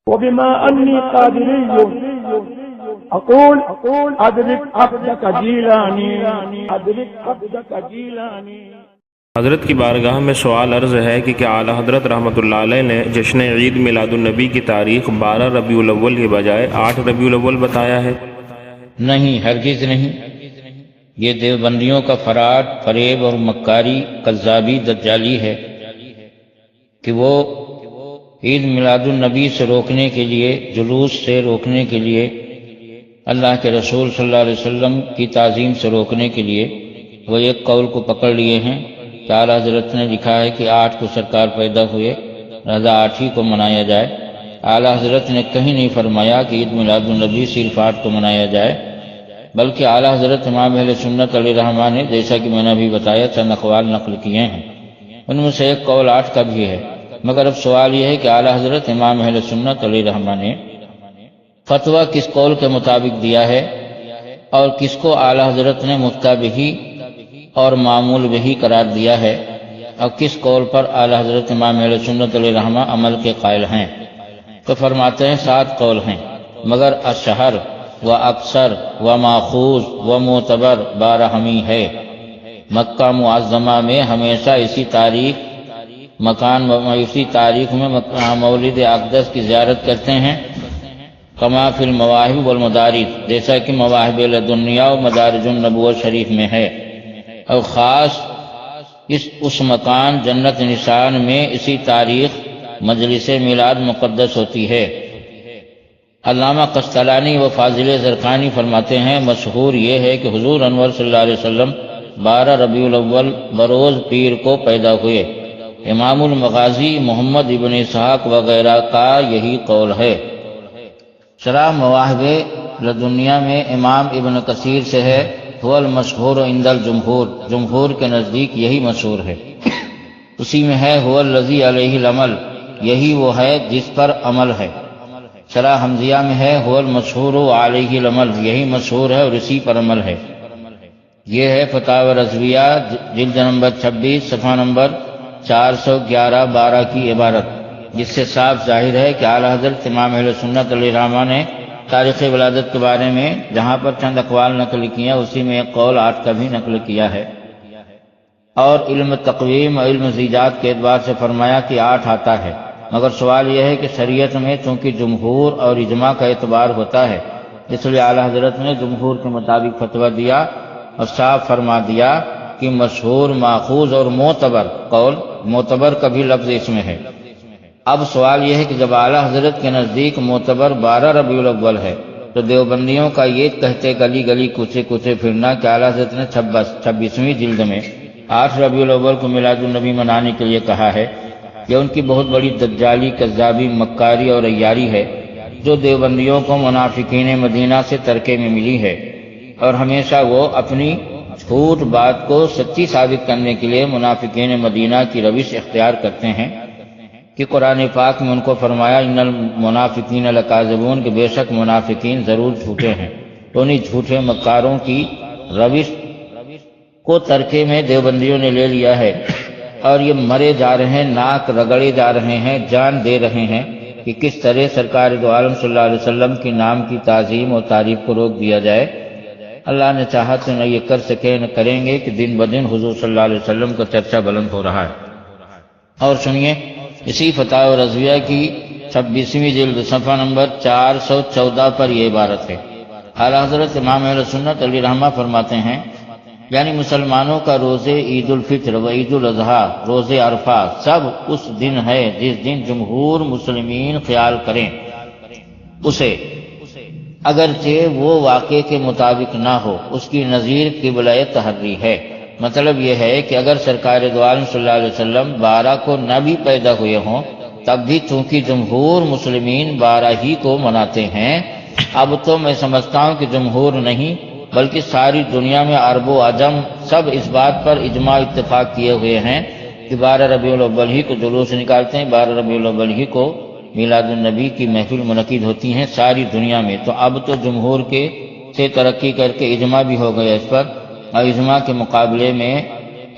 وبما أني قادري أقول أدرك عبدك جيلاني أدرك عبدك جيلاني۔ حضرت کی بارگاہ میں سوال عرض ہے کہ کیا اعلیٰ حضرت رحمۃ اللہ علیہ نے جشن عید میلاد النبی کی تاریخ 12 ربیع الاول کے بجائے 8 ربیع الاول بتایا ہے؟ نہیں، ہرگز نہیں۔ یہ دیوبندیوں کا فراڈ، فریب اور مکاری، کذابی، دجالی ہے کہ وہ عید میلاد النبی سے روکنے کے لیے، جلوس سے روکنے کے لیے، اللہ کے رسول صلی اللہ علیہ وسلم کی تعظیم سے روکنے کے لیے وہ ایک قول کو پکڑ لیے ہیں کہ اعلیٰ حضرت نے لکھا ہے کہ 8 کو سرکار پیدا ہوئے، لہذا 8 ہی کو منایا جائے۔ اعلیٰ حضرت نے کہیں نہیں فرمایا کہ عید میلاد النبی صرف 8 کو منایا جائے، بلکہ اعلیٰ حضرت امام اہل سنت علیہ الرحمہ نے، جیسا کہ میں نے ابھی بتایا، چند اقوال نقل کیے ہیں، ان میں سے ایک قول 8 کا بھی ہے۔ مگر اب سوال یہ ہے کہ اعلیٰ حضرت امام اہل سنت علیہ الرحمہ نے فتویٰ کس قول کے مطابق دیا ہے اور کس کو اعلیٰ حضرت نے مفتیٰ بہی اور معمول بہی قرار دیا ہے، اور کس قول پر اعلیٰ حضرت امام اہل سنت علیہ الرحمہ عمل کے قائل ہیں؟ تو فرماتے ہیں 7 قول ہیں، مگر اشہر و اکثر و ماخوذ و معتبر 12 ہے۔ مکہ معظمہ میں ہمیشہ اسی تاریخ میں مولد اقدس کی زیارت کرتے ہیں، کما فی المواہب والمدارج، جیسا کہ مواہب لدنیا و مدارج النبوۃ شریف میں ہے، اور خاص اس مکان جنت نشان میں اسی تاریخ مجلس میلاد مقدس ہوتی ہے۔ علامہ قسطلانی و فاضل زرقانی فرماتے ہیں مشہور یہ ہے کہ حضور انور صلی اللہ علیہ وسلم 12 ربیع الاول بروز پیر کو پیدا ہوئے۔ امام المغازی محمد ابن اسحاق وغیرہ کا یہی قول ہے۔ شرح مواہب لدنیا میں امام ابن کثیر سے ہے، هو المشہور عند الجمہور، جمہور کے نزدیک یہی مشہور ہے، اسی میں ہے هو الذی علیہ العمل، یہی وہ ہے جس پر عمل ہے۔ شرح حمزیہ میں ہے هو المشہور علیہ العمل، یہی مشہور ہے اور اسی پر عمل ہے۔ یہ ہے فتاوی رضویہ جلد نمبر 26 صفحہ نمبر 411-12 کی عبارت، جس سے صاف ظاہر ہے کہ اعلیٰ حضرت امام اہل سنت علیہ الرحمہ نے تاریخ ولادت کے بارے میں جہاں پر چند اقوال نقل کیے ہیں، اسی میں ایک قول 8 کا بھی نقل کیا ہے، اور علم تقویم اور علم زیجات کے اعتبار سے فرمایا کہ 8 آتا ہے۔ مگر سوال یہ ہے کہ شریعت میں چونکہ جمہور اور اجماع کا اعتبار ہوتا ہے، اس لیے اعلیٰ حضرت نے جمہور کے مطابق فتویٰ دیا اور صاف فرما دیا کہ مشہور، ماخوذ اور معتبر قول، معتبر کا بھی لفظ اس میں ہے۔ اب سوال یہ ہے کہ جب اعلیٰ حضرت کے نزدیک معتبر 12 ربیع الاول ہے، تو دیوبندیوں کا یہ کہتے گلی گلی کوچے کوچے پھرنا کہ اعلیٰ حضرت نے 26ویں جلد میں 8 ربیع الاول کو میلاد النبی منانے کے لیے کہا ہے، یہ ان کی بہت بڑی دجالی، کذابی، مکاری اور عیاری ہے، جو دیوبندیوں کو منافقین مدینہ سے ترکے میں ملی ہے، اور ہمیشہ وہ اپنی جھوٹ بات کو سچی ثابت کرنے کے لیے منافقین مدینہ کی روش اختیار کرتے ہیں کہ قرآن پاک میں ان کو فرمایا ان المنافقین لکاذبون، کہ بے شک منافقین ضرور جھوٹے ہیں۔ تو انہیں جھوٹے مکاروں کی روش کو ترکے میں دیوبندیوں نے لے لیا ہے، اور یہ مرے جا رہے ہیں، ناک رگڑے جا رہے ہیں، جان دے رہے ہیں کہ کس طرح سرکار دو عالم صلی اللہ علیہ وسلم کی نام کی تعظیم اور تعریف کو روک دیا جائے۔ اللہ نے چاہا تو نہ یہ کر سکے، نہ کریں گے کہ دن بدن حضور صلی اللہ علیہ وسلم کا چرچا بلند ہو رہا ہے۔ اور سنیے اسی فتاوی رضویہ کی 26ویں جلد صفحہ نمبر 414 پر یہ عبارت ہے۔ اعلیٰ حضرت امام اہل سنت علیہ الرحمہ فرماتے ہیں یعنی مسلمانوں کا روز عید الفطر و عید الاضحیٰ، روز عرفہ، سب اس دن ہے جس دن جمہور مسلمین خیال کریں اسے، اگرچہ وہ واقعے کے مطابق نہ ہو، اس کی نظیر قبلہ تحری ہے۔ مطلب یہ ہے کہ اگر سرکار دو عالم صلی اللہ علیہ وسلم 12 کو نہ بھی پیدا ہوئے ہوں، تب بھی چونکہ جمہور مسلمین 12 ہی کو مناتے ہیں۔ اب تو میں سمجھتا ہوں کہ جمہور نہیں بلکہ ساری دنیا میں عرب و عجم سب اس بات پر اجماع اتفاق کیے ہوئے ہیں کہ 12 ربیع الاول ہی کو جلوس نکالتے ہیں، 12 ربیع الاول ہی کو میلاد النبی کی محفل منعقد ہوتی ہیں ساری دنیا میں۔ تو اب تو جمہور کے سے ترقی کر کے اجماع بھی ہو گیا اس پر، اور اجماع کے مقابلے میں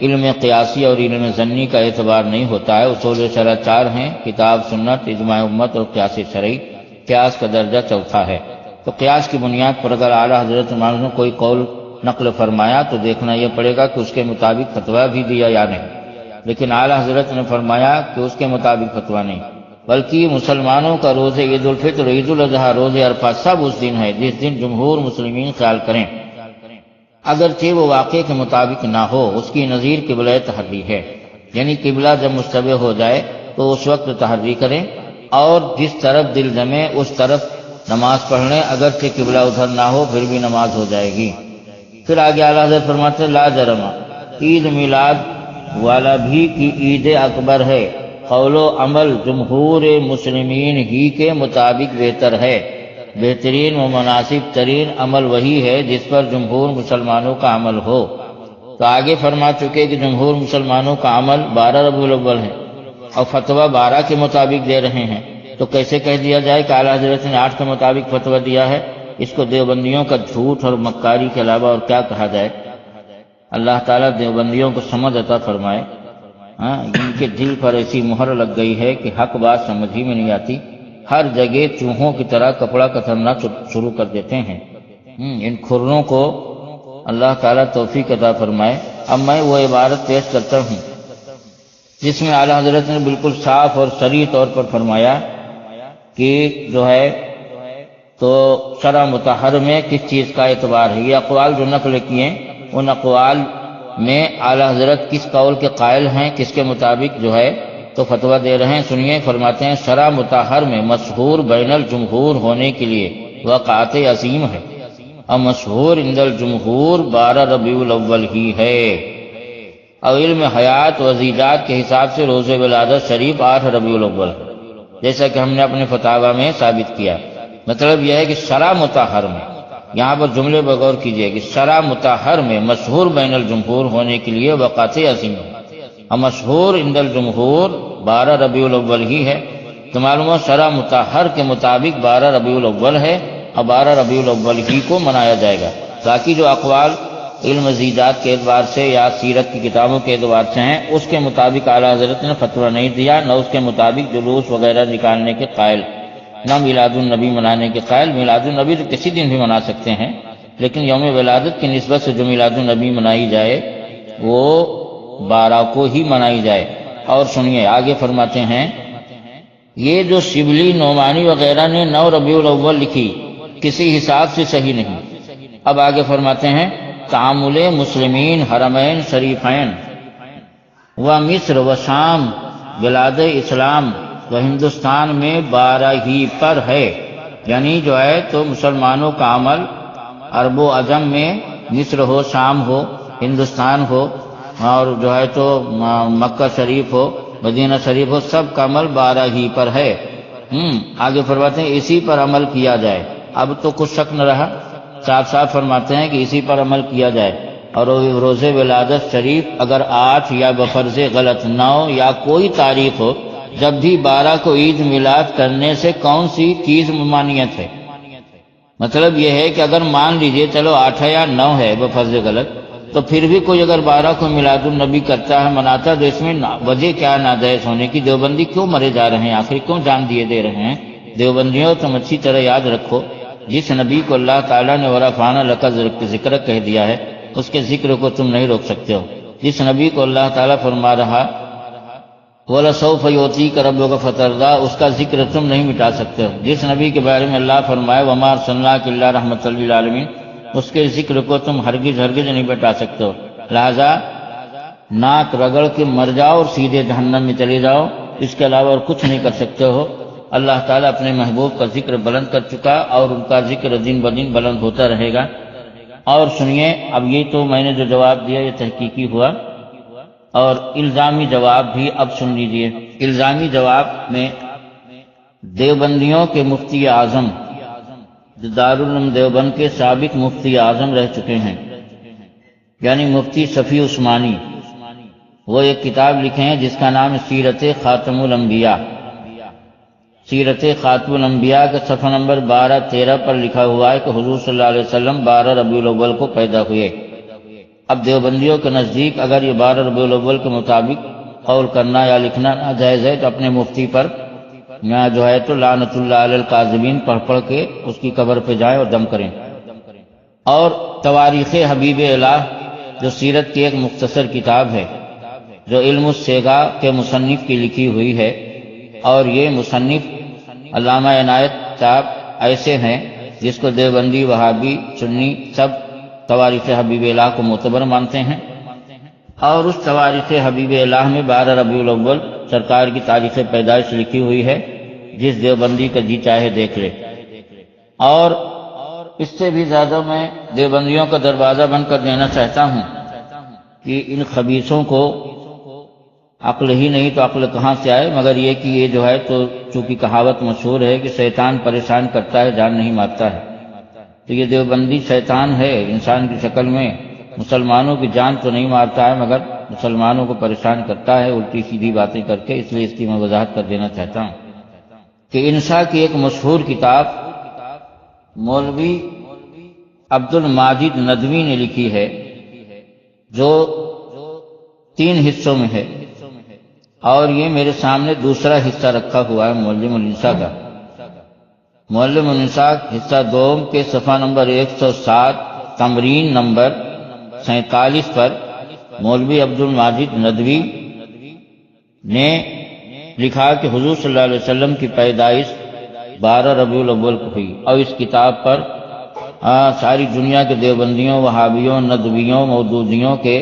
علم قیاسی اور علم ظنی کا اعتبار نہیں ہوتا ہے۔ اصول شرع 4 ہیں: کتاب، سنت، اجماع امت اور قیاس شرعی۔ قیاس کا درجہ چوتھا ہے۔ تو قیاس کی بنیاد پر اگر اعلیٰ حضرت امام نے کوئی قول نقل فرمایا تو دیکھنا یہ پڑے گا کہ اس کے مطابق فتویٰ بھی دیا یا نہیں، لیکن اعلیٰ حضرت نے فرمایا کہ اس کے مطابق فتویٰ نہیں، بلکہ مسلمانوں کا روز عید الفطر، عید الاضحیٰ، روز عرفات سب اس دن ہے جس دن جمہور مسلمین خیال کریں، اگرچہ وہ واقعے کے مطابق نہ ہو۔ اس کی نظیر قبلہ تحری ہے، یعنی قبلہ جب مشتبہ ہو جائے تو اس وقت تحری کریں اور جس طرف دل جمے اس طرف نماز پڑھ لیں، اگرچہ قبلہ ادھر نہ ہو پھر بھی نماز ہو جائے گی۔ پھر آگے اعلیٰ حضرت فرماتے ہیں لا جرم، عید میلاد والا بھی کی عید اکبر ہے، قول و عمل جمہور مسلمین ہی کے مطابق بہتر ہے، بہترین و مناسب ترین عمل وہی ہے جس پر جمہور مسلمانوں کا عمل ہو۔ تو آگے فرما چکے کہ جمہور مسلمانوں کا عمل 12 ربیع الاول ہے اور فتویٰ 12 کے مطابق دے رہے ہیں، تو کیسے کہہ دیا جائے کہ اعلیٰ حضرت نے 8 کے مطابق فتویٰ دیا ہے؟ اس کو دیوبندیوں کا جھوٹ اور مکاری کے علاوہ اور کیا کہا جائے؟ اللہ تعالیٰ دیوبندیوں کو سمجھ عطا فرمائے۔ ان کے دل پر ایسی مہر لگ گئی ہے کہ حق بات سمجھ ہی میں نہیں آتی، ہر جگہ چوہوں کی طرح کپڑا کترنا شروع کر دیتے ہیں۔ ان کھروں کو اللہ تعالیٰ توفیق عطا فرمائے۔ اب میں وہ عبارت پیش کرتا ہوں جس میں اعلیٰ حضرت نے بالکل صاف اور صریح طور پر فرمایا کہ جو ہے تو شرع مطہر میں کس چیز کا اعتبار ہے۔ یہ اقوال جو نقل کیے ان اقوال میں اعلیٰ حضرت کس قول کے قائل ہیں، کس کے مطابق جو ہے تو فتویٰ دے رہے ہیں۔ سنیے، فرماتے ہیں شرع مطہر میں مشہور بین الجمہور ہونے کے لیے وقعت عظیم ہے، اور مشہور عند الجمہور 12 ربیع الاول ہی ہے، اور علم حیات و عزیزات کے حساب سے روز ولادت شریف 8 ربیع الاول ہے، جیسا کہ ہم نے اپنے فتاوی میں ثابت کیا۔ مطلب یہ ہے کہ شرع مطہر میں، یہاں پر جملے پر غور کیجئے کہ شرع مطہر میں مشہور بین الجمہور ہونے کے لیے وقعت عظیم ہے، اور مشہور عند الجمہور 12 ربیع الاول ہی ہے۔ تو معلوم ہو شرع مطہر کے مطابق 12 ربیع الاول ہے اور 12 ربیع الاول ہی کو منایا جائے گا۔ باقی جو اقوال علم زیدات کے اعتبار سے یا سیرت کی کتابوں کے اعتبار سے ہیں اس کے مطابق اعلیٰ حضرت نے فتویٰ نہیں دیا، نہ اس کے مطابق جلوس وغیرہ نکالنے کے قائل، نہ میلاد النبی منانے کے قائل۔ میلاد النبی تو کسی دن بھی منا سکتے ہیں، لیکن یوم ولادت کی نسبت سے جو میلاد النبی منائی جائے وہ 12 کو ہی منائی جائے۔ اور سنیے آگے فرماتے ہیں یہ جو شبلی نعمانی وغیرہ نے 9 ربیع الاول لکھی کسی حساب سے صحیح نہیں۔ اب آگے فرماتے ہیں تعامل مسلمین حرمین شریفین و مصر و شام بلاد اسلام و ہندوستان میں 12 ہی پر ہے، یعنی جو ہے تو مسلمانوں کا عمل عرب و عجم میں مصر ہو، شام ہو، ہندوستان ہو، اور جو ہے تو مکہ شریف ہو، مدینہ شریف ہو، سب کا عمل 12 ہی پر ہے۔ آگے فرماتے ہیں اسی پر عمل کیا جائے۔ اب تو کچھ شک نہ رہا، صاف صاف فرماتے ہیں کہ اسی پر عمل کیا جائے۔ اور روز ولادت شریف اگر 8 یا بفرض غلط 9 یا کوئی تاریخ ہو، جب بھی 12 کو عید میلاد کرنے سے کون سی چیز ممانعت ہے؟ مطلب یہ ہے کہ اگر مان لیجئے چلو 8 یا 9 ہے بفرض غلط، تو پھر بھی کوئی اگر 12 کو میلاد النبی کرتا ہے، مناتا ہے، تو اس میں وجہ کیا ناجائز ہونے کی؟ دیوبندی کیوں مرے جا رہے ہیں آخر، کیوں جان دیے دے رہے ہیں؟ دیوبندیوں تم اچھی طرح یاد رکھو، جس نبی کو اللہ تعالیٰ نے ورفعنا لک ذکر کہہ دیا ہے اس کے ذکر کو تم نہیں روک سکتے ہو۔ جس نبی کو اللہ تعالیٰ فرما رہا وَلَسَوْفَ يُعْطِيكَ رَبُّكَ فَتَرْضَىٰ، اس کا ذکر تم نہیں مٹا سکتے ہو۔ جس نبی کے بارے میں اللہ فرمائے وَمَا أَرْسَلْنَاكَ إِلَّا رَحْمَةً لِّلْعَالَمِينَ، اس کے ذکر کو تم ہرگز نہیں مٹا سکتے ہو۔ لہذا ناک رگڑ کے مر جاؤ اور سیدھے جہنم میں چلے جاؤ، اس کے علاوہ اور کچھ نہیں کر سکتے ہو۔ اللہ تعالیٰ اپنے محبوب کا ذکر بلند کر چکا اور ان کا ذکر دن بدن بلند ہوتا رہے گا۔ اور سنیے، اب یہ تو میں نے جو جواب دیا یہ تحقیقی ہوا، اور الزامی جواب بھی اب سن لیجئے۔ الزامی جواب میں دیوبندیوں کے مفتی اعظم جو دارالعلوم دیوبند کے سابق مفتی اعظم رہ چکے ہیں، یعنی مفتی صفی عثمانی، وہ ایک کتاب لکھے ہیں جس کا نام سیرت خاتم الانبیاء۔ سیرت خاتم الانبیاء کے صفحہ نمبر 12-13 پر لکھا ہوا ہے کہ حضور صلی اللہ علیہ وسلم 12 ربیع الاول کو پیدا ہوئے۔ اب دیوبندیوں کے نزدیک اگر یہ 12 ربیع الاول کے مطابق قول کرنا یا لکھنا ناجائز ہے تو اپنے مفتی پر یہاں جو ہے تو لعنت اللہ علی الکاذبین پڑھ پڑھ کے اس کی قبر پہ جائیں اور دم کریں۔ اور تواریخ حبیب الہ جو سیرت کی ایک مختصر کتاب ہے جو علم السیغا کے مصنف کی لکھی ہوئی ہے، اور یہ مصنف علامہ عنایت صاحب ایسے ہیں جس کو دیوبندی، وہابی، سنی سب تواریخ حبیب الہ کو معتبر مانتے ہیں، اور اس تواریخ حبیب الہ میں 12 ربیع الاول سرکار کی تاریخ پیدائش لکھی ہوئی ہے، جس دیوبندی کا جی چاہے دیکھ لے۔ اور اس سے بھی زیادہ میں دیوبندیوں کا دروازہ بند کر دینا چاہتا ہوں کہ ان خبیثوں کو عقل ہی نہیں تو عقل کہاں سے آئے، مگر یہ کہ یہ جو ہے تو چونکہ کہاوت مشہور ہے کہ شیطان پریشان کرتا ہے، جان نہیں مارتا ہے، تو یہ دیوبندی شیطان ہے انسان کی شکل میں، مسلمانوں کی جان تو نہیں مارتا ہے مگر مسلمانوں کو پریشان کرتا ہے الٹی سیدھی باتیں کر کے، اس لیے اس کی میں وضاحت کر دینا چاہتا ہوں کہ انسا کی ایک مشہور کتاب مولوی عبد الماجد ندوی نے لکھی ہے جو 3 حصوں میں ہے، اور یہ میرے سامنے دوسرا حصہ رکھا ہوا ہے معلم الانسا کا۔ معلم الانسا حصہ 2 کے صفحہ نمبر 107 تمرین نمبر 47 پر مولوی عبد الماجد ندوی نے لکھا کہ حضور صلی اللہ علیہ وسلم کی پیدائش 12 ربیع الاول کو ہوئی، اور اس کتاب پر ساری دنیا کے دیوبندیوں، وہابیوں، ندویوں، مودودیوں کے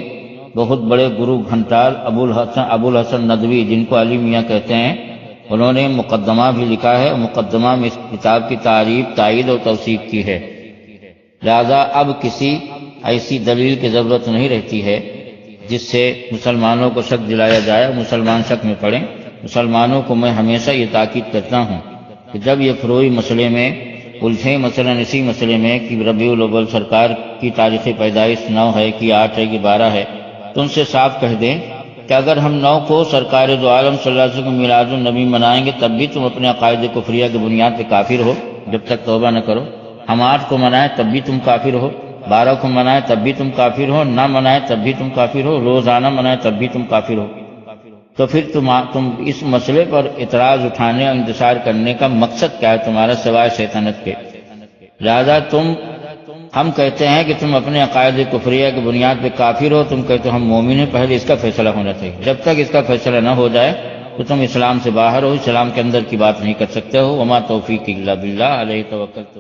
بہت بڑے گرو گھنٹال ابو الحسن ندوی، جن کو علی میاں کہتے ہیں، انہوں نے مقدمہ بھی لکھا ہے، مقدمہ میں اس کتاب کی تعریف، تائید اور توثیق کی ہے۔ لہذا اب کسی ایسی دلیل کی ضرورت نہیں رہتی ہے جس سے مسلمانوں کو شک دلایا جائے، مسلمان شک میں پڑیں۔ مسلمانوں کو میں ہمیشہ یہ تاکید کرتا ہوں کہ جب یہ فروعی مسئلے میں الجھیں، مثلا اسی مسئلے میں کہ ربیع الاول سرکار کی تاریخ پیدائش 9 ہے کہ 8 ہے کہ 12 ہے، تو ان سے صاف کہہ دیں کہ اگر ہم 9 کو سرکار دو عالم صلی اللہ علیہ وسلم میلاد النبی منائیں گے تب بھی تم اپنے عقائد کفریہ کی بنیاد پہ کافر ہو جب تک توبہ نہ کرو۔ ہم 8 کو منائیں تب بھی تم کافر ہو، 12 کو منائیں تب بھی تم کافر ہو، نہ منائیں تب بھی تم کافر ہو، روزانہ منائیں تب بھی تم کافر ہو۔ تو پھر تم اس مسئلے پر اعتراض اٹھانے اور انتشار کرنے کا مقصد کیا ہے تمہارا سوائے شیطنت کے؟ لہذا ہم کہتے ہیں کہ تم اپنے عقائد کفریہ کی بنیاد پہ کافر ہو، تم کہتے ہو ہم مومن ہیں، پہلے اس کا فیصلہ ہونا چاہیے۔ جب تک اس کا فیصلہ نہ ہو جائے تو تم اسلام سے باہر ہو، اسلام کے اندر کی بات نہیں کر سکتے ہو۔ وما توفیق الا باللہ علیہ توکلت۔